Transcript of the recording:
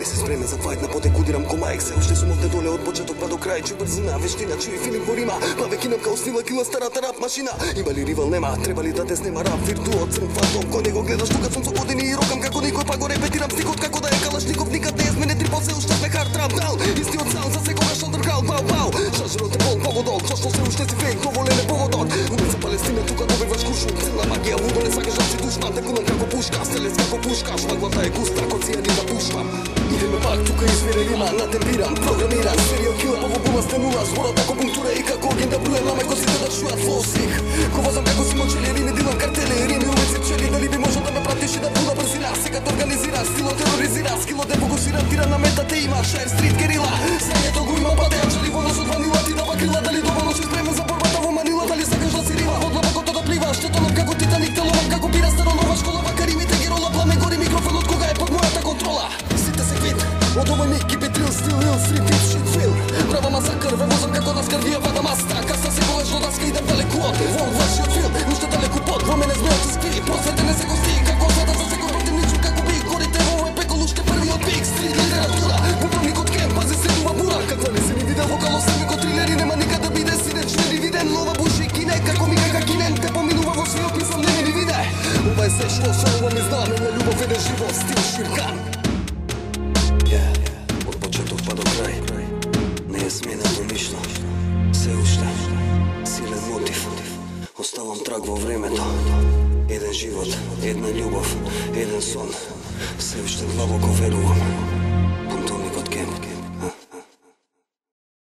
се спремен за фајт, на потек удирам ко мајк. Се уште сум овде доле од почеток па до крај. Чу брзина, вештина, чуј филинг во рима. Па веќе нам као снила кила старата рап машина. Има ли ривал нема, треба ли да те снема рап виртуо, црн фантом, кој него гледаш тука сум со години и рокам како никој, па го репетирам стикот како да е Калашников. Никад не измене трипо, се уште сме хард рап дал. Истиот саунд за секогаш underground, бау бау. Шажерот е пол погодок, точно се уште си фейк, доволен е погодок. Убица Палестина, тука добиваш куршум, цела магија, лудо не сакаш да си душман, текунам како пушка, стелец како пушка, шмаглата е густа, ко цијани да пушвам. Идеме пак, тука извире рима, натемпирам, програмирам, серијал кила, по бума стенула, зборот како пунктура и како агенда бруја, на мајко сите да чујат флосих. Ко возам како си мочели, рими дилам картели, рими улици чели, дали би можел да ме пратиш и да буда брзина, сега те организира, стило тероризира, скило де фокусирам, тира на метате има, шаер стрит герила, срањето го има, падеа чели во носот ванила, ти дава крила, дали доволно си спремен за борбата во Манила, дали сакаш да си рива, од длабокото да плива, ще тонам како Титаник, теловам како пира старонова школа, каримите герола, пламе гори микрофонот кога е под мојата контрола. Сите се квит, од овој миг кипи трил, стил, ил, стрим, бит, шит, фил. Права масакр, ве возам како наскар, вие вада маста, каса се колеш до даска, идем далеку од, вон вашиот филм, уште далеку под, во мене змеот се скри, просвете не се гости, како света за секој противничок, како бих, горите во овој пекол, уште првиот биг, стрит литература, управникот кен, пази се дума бура, каква не се ми видел вокало сами ко трилери, нема никад да биде сиден, ше ли виден, нова буши кине, како ми ка кинен, те поминува во свиот писам, не ми виде, ова е се што ова ми знаме, на љубов еден живот, стил Ширкан. Од почеток па до крај, не е сменато ништо, се уште, силен мотив, оставам траг во времето, еден живот, една љубов, еден сон, се уште длабоко верувам.